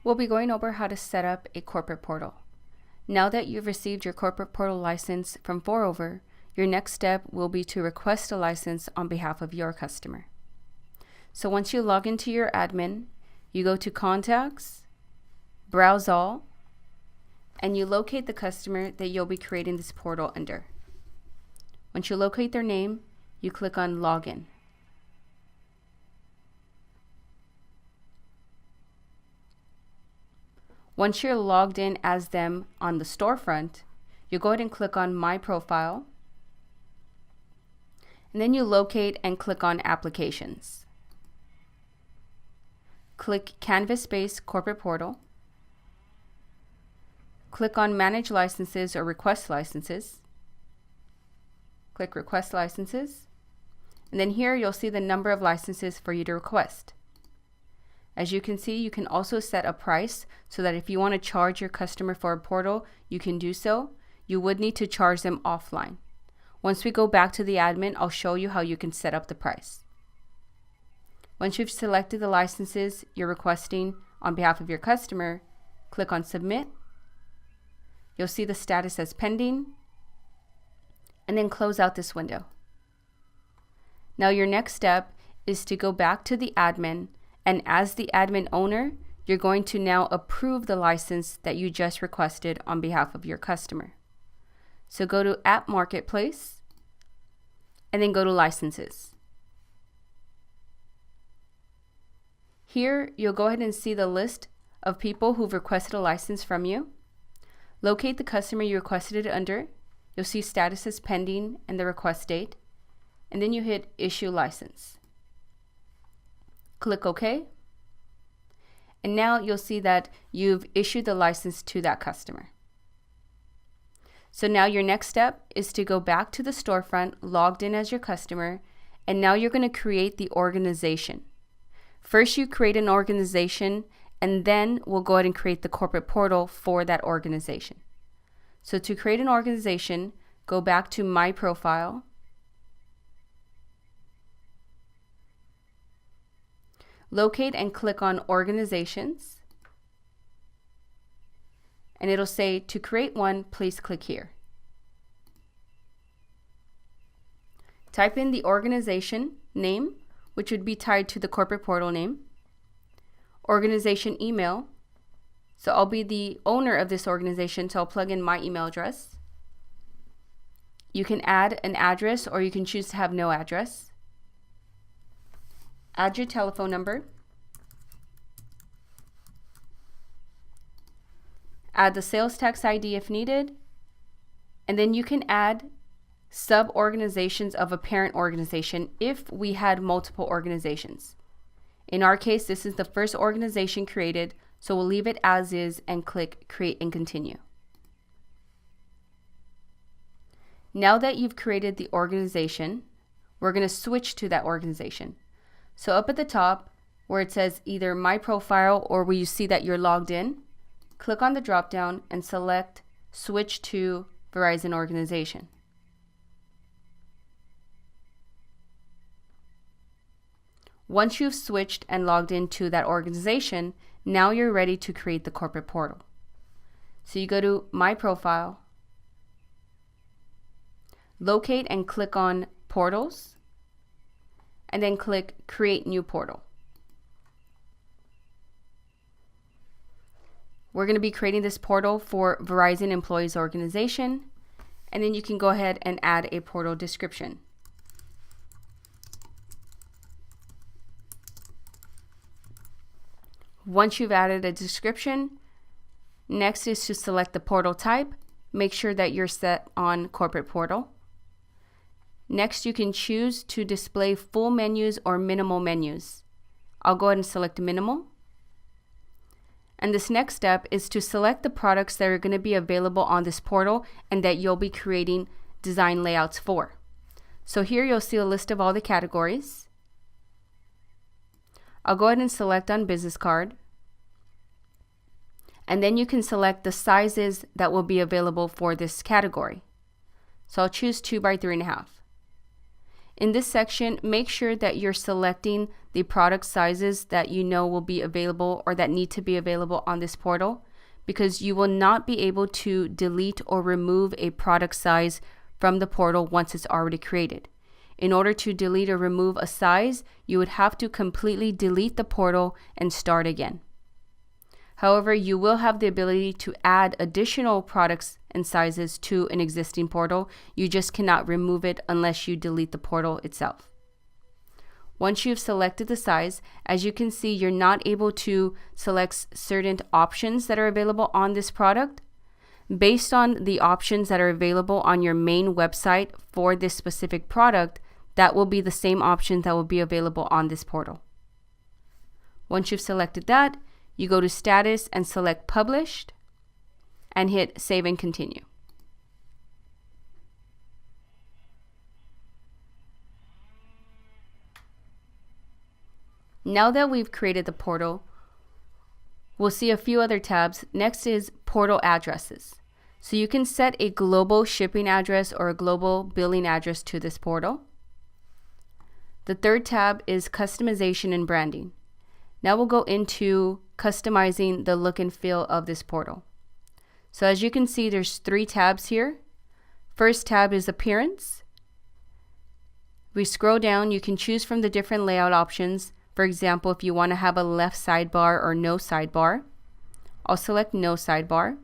We'll be going over how to set up a corporate portal. Now that you've received your corporate portal license from ForOver, your next step will be to request a license on behalf of your customer. So once you log into your admin, you go to Contacts, Browse All, and you locate the customer that you'll be creating this portal under. Once you locate their name, you click on Login. Once you're logged in as them on the storefront, you go ahead and click on My Profile, and then you locate and click on Applications. Click Canvas-based Corporate Portal. Click on Manage Licenses or Request Licenses. Click Request Licenses, and then here you'll see the number of licenses for you to request. As you can see, you can also set a price so that if you want to charge your customer for a portal, you can do so. You would need to charge them offline. Once we go back to the admin, I'll show you how you can set up the price. Once you've selected the licenses you're requesting on behalf of your customer, click on Submit. You'll see the status as pending, and then close out this window. Now your next step is to go back to the admin, and as the admin owner, you're going to now approve the license that you just requested on behalf of your customer. So go to App Marketplace, and then go to Licenses. Here, you'll go ahead and see the list of people who've requested a license from you. Locate the customer you requested it under. You'll see status as pending and the request date, and then you hit Issue License. Click OK, and now you'll see that you've issued the license to that customer. So now your next step is to go back to the storefront logged in as your customer, and now you're going to create the organization. First you create an organization, and then we'll go ahead and create the corporate portal for that organization. So to create an organization, go back to My Profile, locate and click on Organizations, and it'll say to create one, please click here. Type in the organization name, which would be tied to the corporate portal name, organization email. So I'll be the owner of this organization, so I'll plug in my email address. You can add an address, or you can choose to have no address. Add your telephone number. Add the sales tax ID if needed. And then you can add sub-organizations of a parent organization if we had multiple organizations. In our case, this is the first organization created, so we'll leave it as is and click Create and Continue. Now that you've created the organization, we're going to switch to that organization. So up at the top, where it says either My Profile or where you see that you're logged in, click on the drop-down and select Switch to Verizon Organization. Once you've switched and logged into that organization, now you're ready to create the corporate portal. So you go to My Profile, locate and click on Portals, and then click Create New Portal. We're going to be creating this portal for Verizon Employees Organization, and then you can go ahead and add a portal description. Once you've added a description, next is to select the portal type. Make sure that you're set on Corporate Portal. Next, you can choose to display full menus or minimal menus. I'll go ahead and select minimal. And this next step is to select the products that are going to be available on this portal and that you'll be creating design layouts for. So here you'll see a list of all the categories. I'll go ahead and select on business card. And then you can select the sizes that will be available for this category. So I'll choose 2 by 3.5. In this section, make sure that you're selecting the product sizes that you know will be available or that need to be available on this portal, because you will not be able to delete or remove a product size from the portal once it's already created. In order to delete or remove a size, you would have to completely delete the portal and start again. However, you will have the ability to add additional products and sizes to an existing portal. You just cannot remove it unless you delete the portal itself. Once you've selected the size, as you can see, you're not able to select certain options that are available on this product. Based on the options that are available on your main website for this specific product, that will be the same options that will be available on this portal. Once you've selected that, you go to status and select published and hit save and continue. Now that we've created the portal, we'll see a few other tabs. Next is portal addresses. So you can set a global shipping address or a global billing address to this portal. The third tab is customization and branding. Now we'll go into customizing the look and feel of this portal. So as you can see, there's 3 tabs here. First tab is appearance. We scroll down, you can choose from the different layout options. For example, if you want to have a left sidebar or no sidebar, I'll select no sidebar.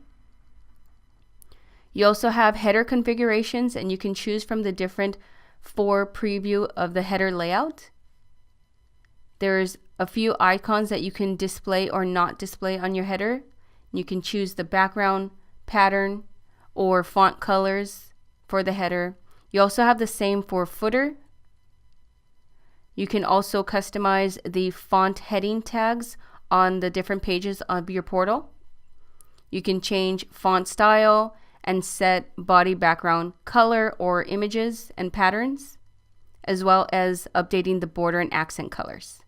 You also have header configurations, and you can choose from the different 4 preview of the header layout. There's a few icons that you can display or not display on your header. You can choose the background, pattern, or font colors for the header. You also have the same for footer. You can also customize the font heading tags on the different pages of your portal. You can change font style and set body background color or images and patterns, as well as updating the border and accent colors.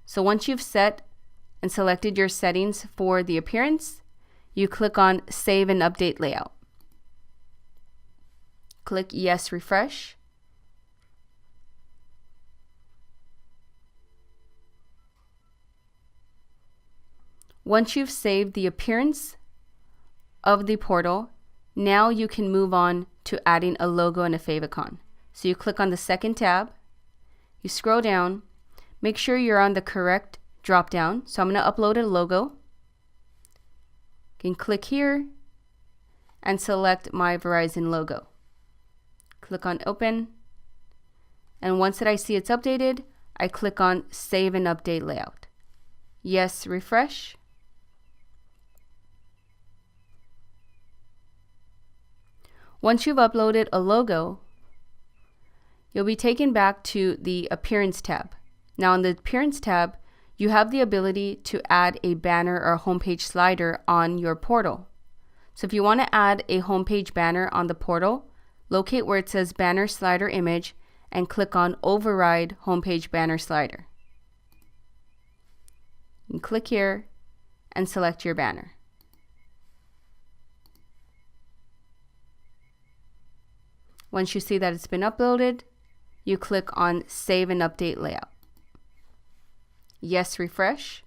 So once you've set and selected your settings for the appearance, you click on Save and Update Layout. Click Yes, Refresh. Once you've saved the appearance of the portal, now you can move on to adding a logo and a favicon. So you click on the second tab, you scroll down, make sure you're on the correct drop down. So I'm going to upload a logo. You can click here and select my Verizon logo. Click on open. And once that I see it's updated, I click on Save and Update Layout. Yes, refresh. Once you've uploaded a logo, you'll be taken back to the Appearance tab. Now in the Appearance tab, you have the ability to add a banner or a homepage slider on your portal. So if you want to add a homepage banner on the portal, locate where it says Banner Slider Image and click on Override Homepage Banner Slider. You can click here and select your banner. Once you see that it's been uploaded, you click on Save and Update Layout. Yes, refresh.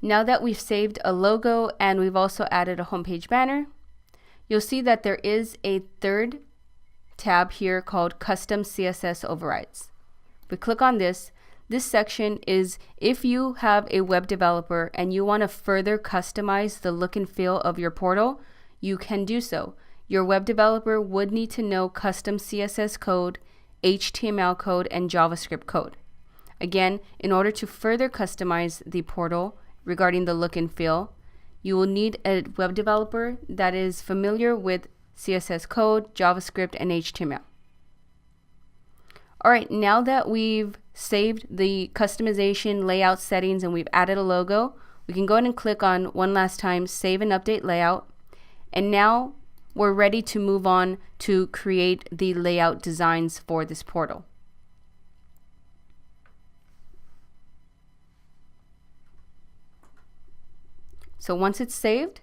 Now that we've saved a logo and we've also added a homepage banner, you'll see that there is a third tab here called Custom CSS Overrides. If we click on this, this section is if you have a web developer and you want to further customize the look and feel of your portal, you can do so. Your web developer would need to know custom CSS code, HTML code, and JavaScript code. Again, in order to further customize the portal regarding the look and feel, you will need a web developer that is familiar with CSS code, JavaScript, and HTML. All right, now that we've saved the customization layout settings and we've added a logo, we can go ahead and click on one last time, Save and Update Layout. And now we're ready to move on to create the layout designs for this portal. So once it's saved,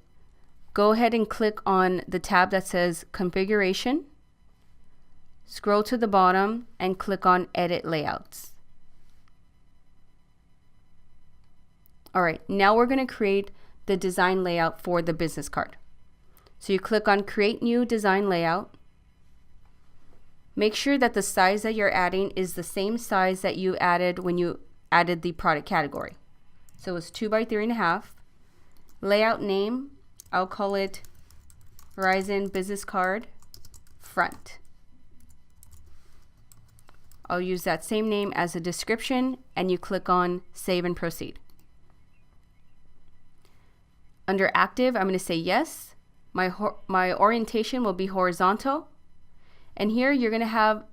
go ahead and click on the tab that says Configuration. Scroll to the bottom and click on Edit Layouts. All right, now we're going to create the design layout for the business card. So you click on Create New Design Layout. Make sure that the size that you're adding is the same size that you added when you added the product category. So it's 2 by 3.5. Layout name, I'll call it Verizon Business Card Front. I'll use that same name as a description, and you click on Save and Proceed. Under Active, I'm going to say yes. My orientation will be horizontal. And here you're going to have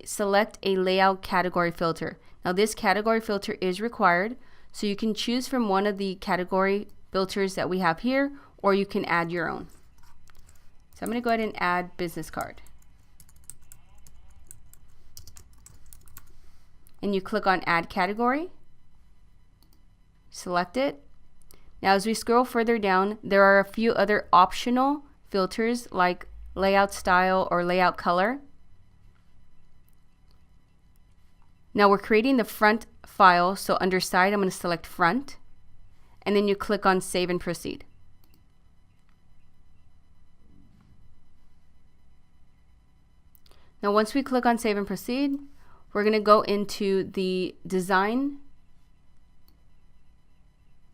select a layout category filter. Now this category filter is required, so you can choose from one of the category filters that we have here, or you can add your own. So I'm going to go ahead and add business card. And you click on Add Category, select it. Now as we scroll further down, there are a few other optional filters like layout style or layout color. Now we're creating the front file, so under Side I'm going to select Front, and then you click on Save and Proceed. Now once we click on Save and Proceed, we're going to go into designing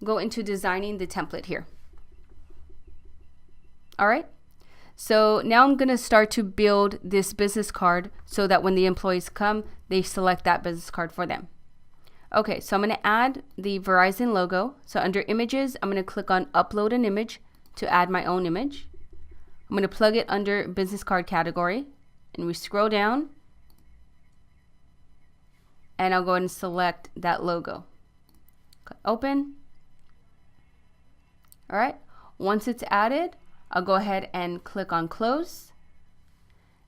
the template here. All right. So now I'm going to start to build this business card so that when the employees come, they select that business card for them. Okay, so I'm going to add the Verizon logo. So under Images, I'm going to click on Upload an Image to add my own image. I'm going to plug it under Business Card category, and we scroll down, and I'll go ahead and select that logo. Click Open. All right, once it's added, I'll go ahead and click on Close,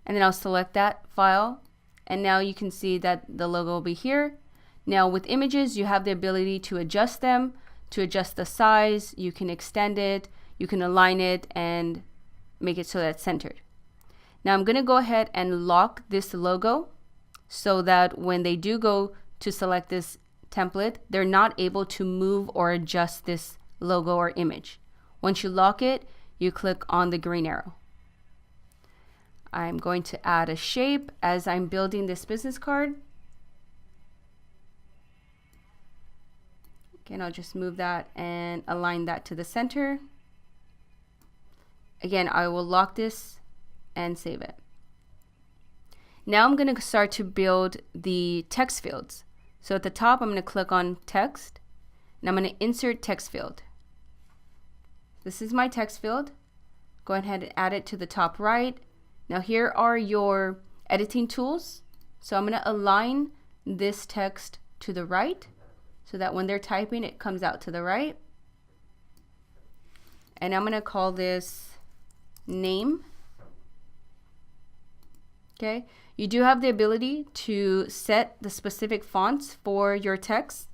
and then I'll select that file, and now you can see that the logo will be here. Now with images, you have the ability to adjust them, to adjust the size. You can extend it, you can align it, and make it so that it's centered. Now I'm going to go ahead and lock this logo so that when they do go to select this template, they're not able to move or adjust this logo or image. Once you lock it, you click on the green arrow. I'm going to add a shape as I'm building this business card. Again, I'll just move that and align that to the center. Again, I will lock this and save it. Now I'm going to start to build the text fields. So at the top, I'm going to click on Text, and I'm going to insert text field. This is my text field. Go ahead and add it to the top right. Now here are your editing tools. So I'm going to align this text to the right so that when they're typing, it comes out to the right. And I'm going to call this name. Okay. You do have the ability to set the specific fonts for your text.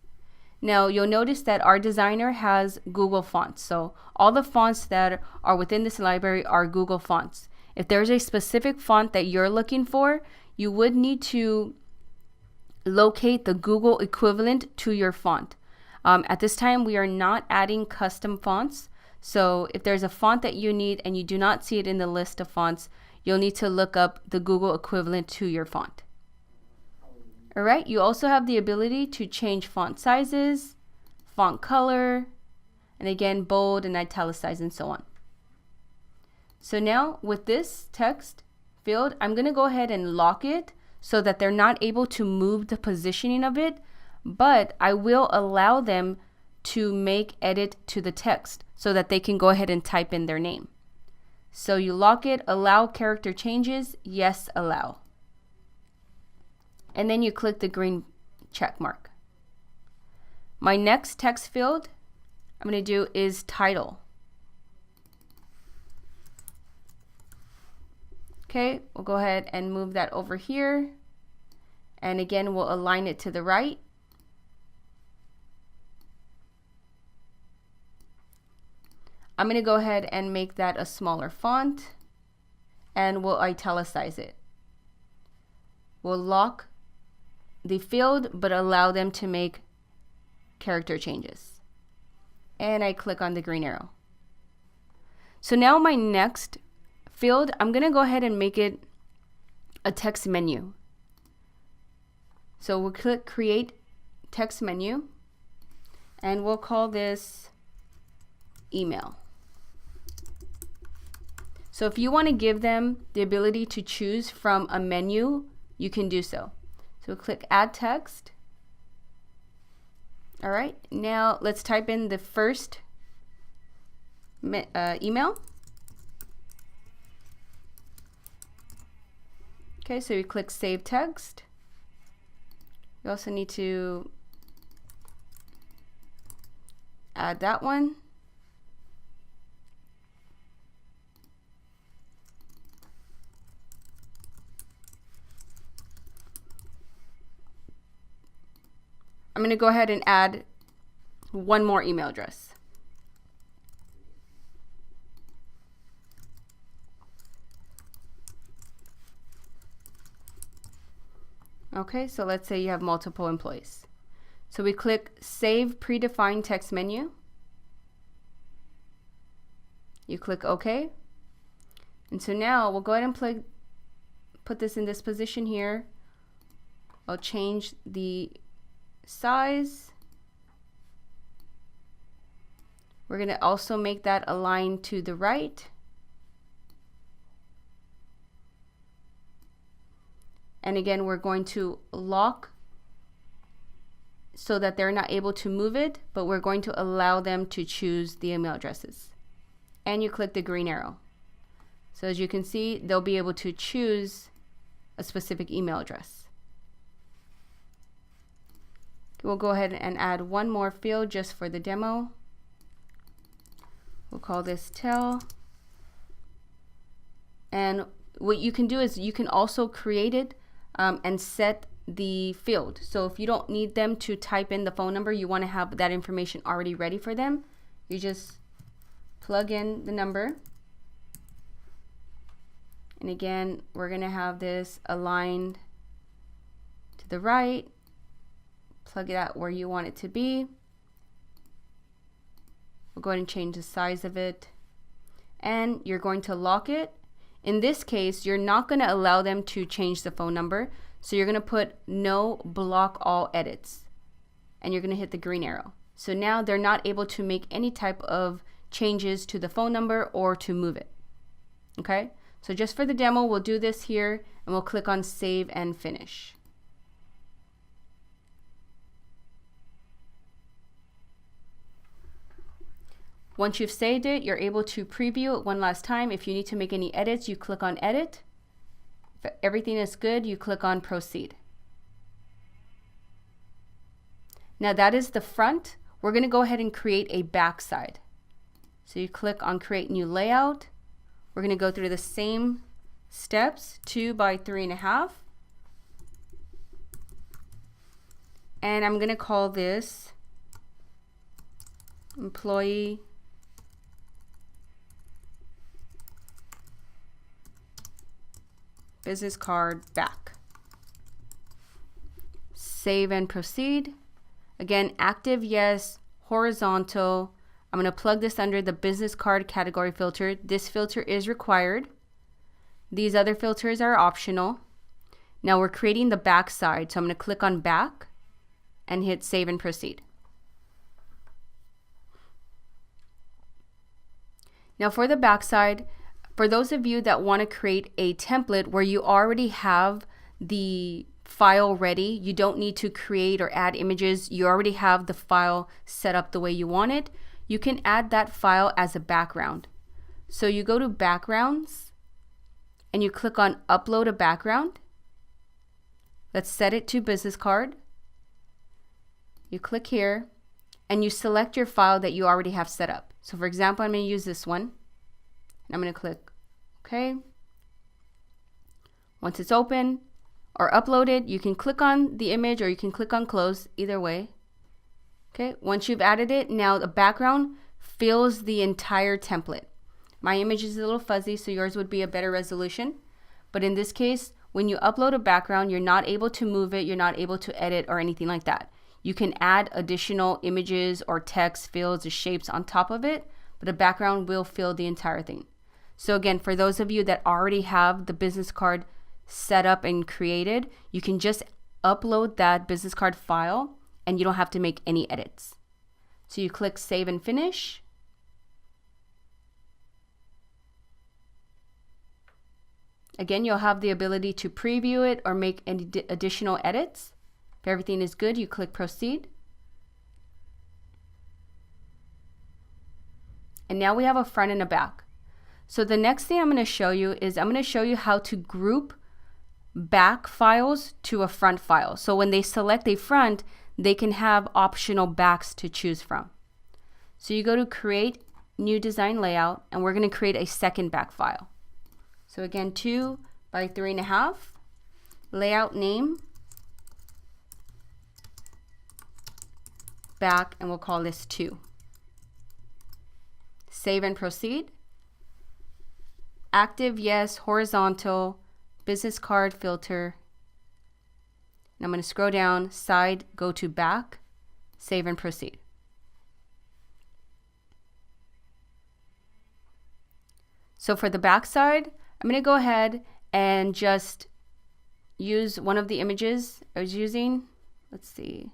Now you'll notice that our designer has Google Fonts. So all the fonts that are within this library are Google Fonts. If there's a specific font that you're looking for, you would need to locate the Google equivalent to your font. At this time, we are not adding custom fonts. So if there's a font that you need and you do not see it in the list of fonts, you'll need to look up the Google equivalent to your font. All right, you also have the ability to change font sizes, font color, and again, bold and italicize and so on. So now with this text field, I'm going to go ahead and lock it so that they're not able to move the positioning of it, but I will allow them to make edit to the text so that they can go ahead and type in their name. So you lock it, allow character changes, yes, allow. And then you click the green check mark. My next text field I'm going to do is title. Okay, we'll go ahead and move that over here. And again, we'll align it to the right. I'm going to go ahead and make that a smaller font, and we'll italicize it. We'll lock the field but allow them to make character changes. And I click on the green arrow. So now my next field, I'm going to go ahead and make it a text menu. So we'll click create text menu, and we'll call this email. So if you want to give them the ability to choose from a menu, you can do so. So click add text. All right, now let's type in the first email. Okay, so you click save text. You also need to add that one. I'm going to go ahead and add one more email address. Okay, so let's say you have multiple employees. So we click Save Predefined Text Menu. You click OK. And so now we'll go ahead and put this in this position here. I'll change the size. We're going to also make that align to the right. And again, we're going to lock so that they're not able to move it, but we're going to allow them to choose the email addresses. And you click the green arrow. So as you can see, they'll be able to choose a specific email address. We'll go ahead and add one more field just for the demo. We'll call this tell. And what you can do is you can also create it and set the field. So if you don't need them to type in the phone number, you want to have that information already ready for them, you just plug in the number. And again, we're going to have this aligned to the right. Plug it out where you want it to be. We'll go ahead and change the size of it. And you're going to lock it. In this case, you're not going to allow them to change the phone number. So you're going to put no block all edits. And you're going to hit the green arrow. So now they're not able to make any type of changes to the phone number or to move it. Okay? So just for the demo, we'll do this here and we'll click on Save and Finish. Once you've saved it, you're able to preview it one last time. If you need to make any edits, you click on Edit. If everything is good, you click on Proceed. Now that is the front. We're going to go ahead and create a back side. So you click on Create New Layout. We're going to go through the same steps, 2 by 3.5. And I'm going to call this Employee Business Card Back. Save and Proceed. Again, active, yes. Horizontal. I'm going to plug this under the business card category filter. This filter is required. These other filters are optional. Now we're creating the back side. So I'm going to click on Back and hit Save and Proceed. Now for the back side, for those of you that want to create a template where you already have the file ready, you don't need to create or add images, you already have the file set up the way you want it, you can add that file as a background. So you go to Backgrounds and you click on Upload a Background. Let's set it to business card. You click here and you select your file that you already have set up. So for example, I'm going to use this one. And I'm going to click OK. Once it's open or uploaded, you can click on the image or you can click on Close, either way. Okay, once you've added it, now the background fills the entire template. My image is a little fuzzy, so yours would be a better resolution. But in this case, when you upload a background, you're not able to move it, you're not able to edit or anything like that. You can add additional images or text, fields, or shapes on top of it, but a background will fill the entire thing. So again, for those of you that already have the business card set up and created, you can just upload that business card file and you don't have to make any edits. So you click Save and Finish. Again, you'll have the ability to preview it or make any additional edits. If everything is good, you click Proceed. And now we have a front and a back. So the next thing I'm going to show you is I'm going to show you how to group back files to a front file. So when they select a front, they can have optional backs to choose from. So you go to Create New Design Layout, and we're going to create a second back file. So again, 2 by 3.5, layout name, back, and we'll call this 2. Save and Proceed. Active, yes, horizontal, business card filter. And I'm going to scroll down, side, go to back, save and proceed. So for the back side, I'm going to go ahead and just use one of the images I was using. Let's see,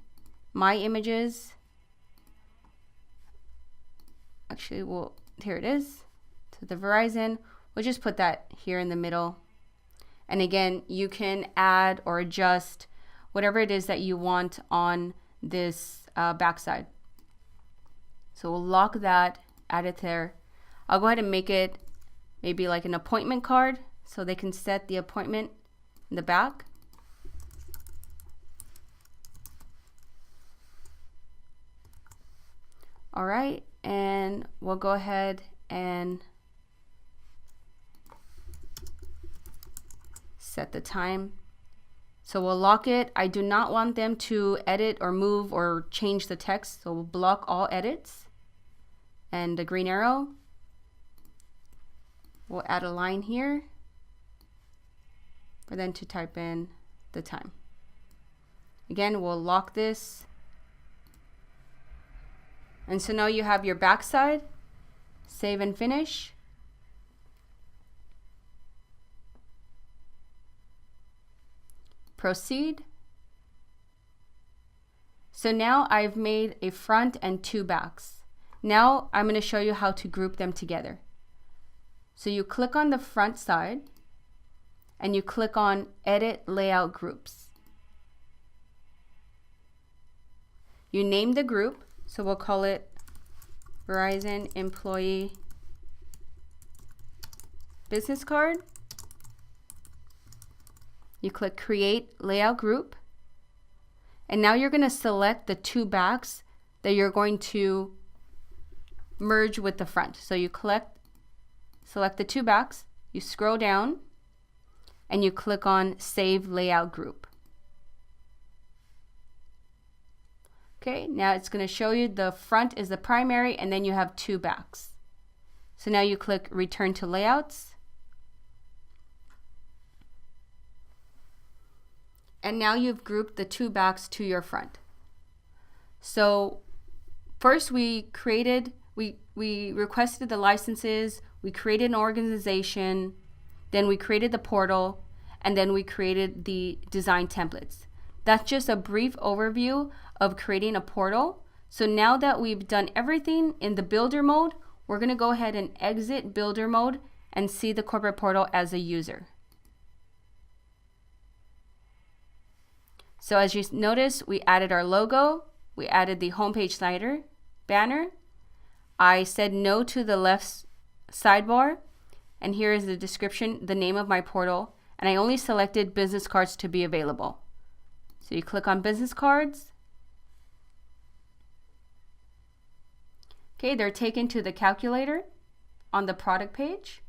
my images. Actually, well, here it is. So the Verizon, we'll just put that here in the middle. And again, you can add or adjust whatever it is that you want on this backside. So we'll lock that, add it there. I'll go ahead and make it maybe like an appointment card so they can set the appointment in the back. All right, and we'll go ahead and set the time. So we'll lock it. I do not want them to edit or move or change the text, so we'll block all edits. And the green arrow, we'll add a line here for them to type in the time. Again, we'll lock this. And so now you have your backside. Save and finish. Proceed. So now I've made a front and 2 backs. Now I'm going to show you how to group them together. So you click on the front side and you click on Edit Layout Groups. You name the group, so we'll call it Verizon Employee Business Card. You click Create Layout Group, and now you're going to select the 2 backs that you're going to merge with the front. So you select the 2 backs, you scroll down, and you click on Save Layout Group. Okay, now it's going to show you the front is the primary, and then you have 2 backs. So now you click Return to Layouts. And now you've grouped the 2 backs to your front. So first we requested the licenses, we created an organization, then we created the portal, and then we created the design templates. That's just a brief overview of creating a portal. So now that we've done everything in the builder mode, we're going to go ahead and exit builder mode and see the corporate portal as a user. So as you notice, we added our logo, we added the homepage slider, banner. I said no to the left sidebar, and here is the description, the name of my portal, and I only selected business cards to be available. So you click on business cards. Okay, they're taken to the calculator on the product page.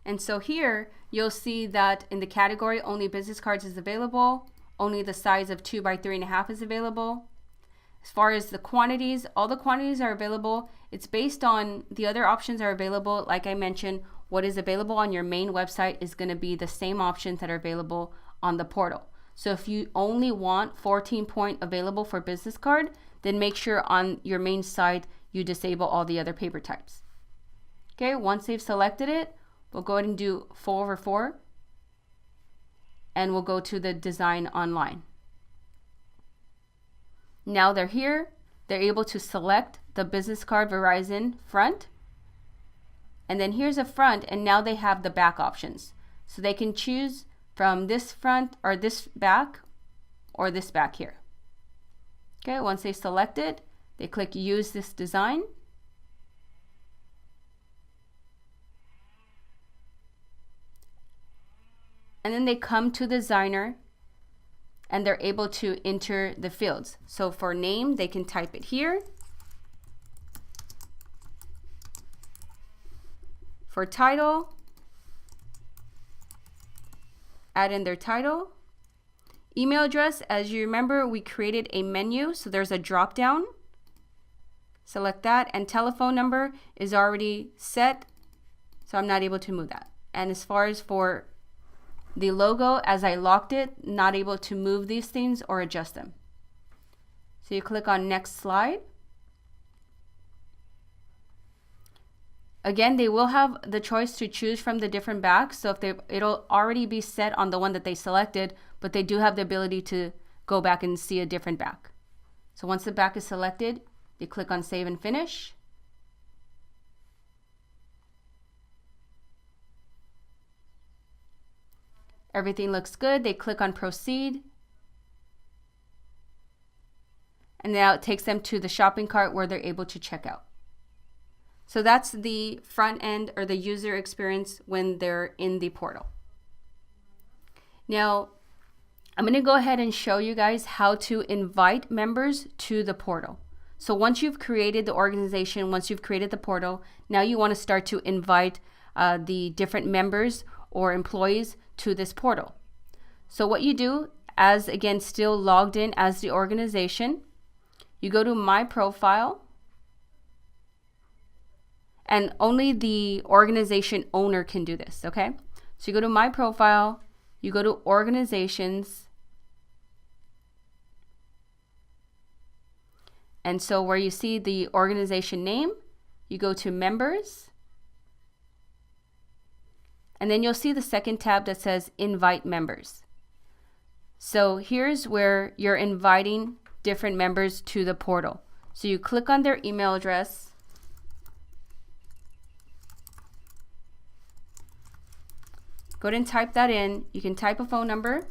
And so here you'll see that in the category only business cards is available, only the size of 2 by 3.5 is available. As far as the quantities, all the quantities are available. It's based on the other options are available. Like I mentioned, what is available on your main website is going to be the same options that are available on the portal. So if you only want 14 point available for business card, then make sure on your main site you disable all the other paper types. Okay, once they've selected it, we'll go ahead and do 4/4 and we'll go to the design online. Now they're here, they're able to select the business card Verizon front, and then here's a front, and now they have the back options. So they can choose from this front or this back or this back here. Okay, once they select it, they click use this design. And then they come to the designer and they're able to enter the fields. So for name, they can type it here. For title, add in their title. Email address, as you remember, we created a menu, so there's a drop down. Select that, and telephone number is already set, so I'm not able to move that. And as far as for the logo, as I locked it, not able to move these things or adjust them. So you click on next slide. Again, they will have the choice to choose from the different backs. So if it'll already be set on the one that they selected, but they do have the ability to go back and see a different back. So once the back is selected, you click on save and finish. Everything looks good. They click on proceed. And now it takes them to the shopping cart where they're able to check out. So that's the front end or the user experience when they're in the portal. Now, I'm going to go ahead and show you guys how to invite members to the portal. So once you've created the organization, once you've created the portal, now you want to start to invite the different members or employees to this portal. So what you do, as again still logged in as the organization, you go to My Profile, and only the organization owner can do this, okay? So you go to My Profile, you go to Organizations, and so where you see the organization name, you go to Members, and then you'll see the second tab that says Invite Members. So here's where you're inviting different members to the portal. So you click on their email address, go ahead and type that in. You can type a phone number.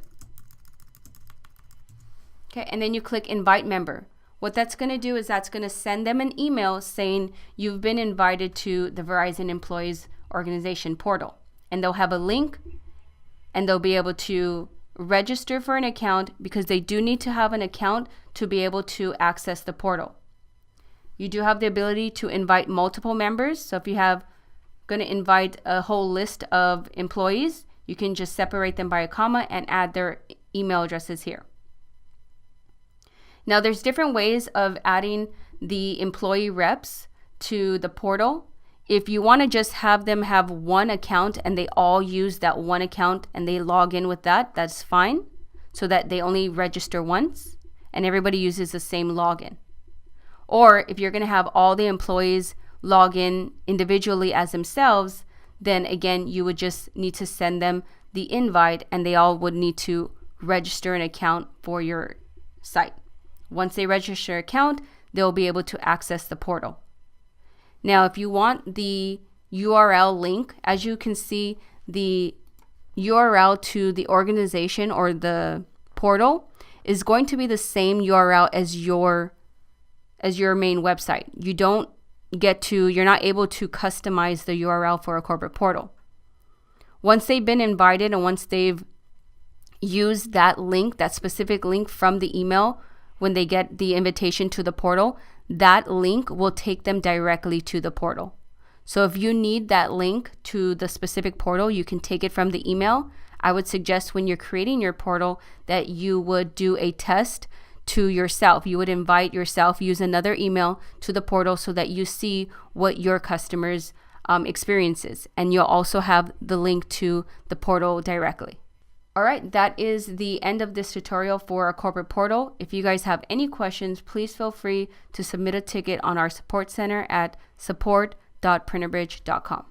Okay, and then you click Invite Member. What that's going to do is that's going to send them an email saying you've been invited to the Verizon Employees Organization portal. And they'll have a link and they'll be able to register for an account, because they do need to have an account to be able to access the portal. You do have the ability to invite multiple members. So if you have going to invite a whole list of employees, you can just separate them by a comma and add their email addresses here. Now there's different ways of adding the employee reps to the portal. If you want to just have them have one account and they all use that one account and they log in with that, that's fine, so that they only register once and everybody uses the same login. Or if you're going to have all the employees log in individually as themselves, then again, you would just need to send them the invite and they all would need to register an account for your site. Once they register an account, they'll be able to access the portal. Now, if you want the URL link, as you can see, the URL to the organization or the portal is going to be the same URL as your main website. You're not able to customize the URL for a corporate portal. Once they've been invited and once they've used that link, that specific link from the email, when they get the invitation to the portal, that link will take them directly to the portal. So if you need that link to the specific portal, you can take it from the email. I would suggest when you're creating your portal that you would do a test to yourself. You would invite yourself, use another email to the portal so that you see what your customers' experiences, and you'll also have the link to the portal directly. All right, that is the end of this tutorial for our corporate portal. If you guys have any questions, please feel free to submit a ticket on our support center at support.printerbridge.com.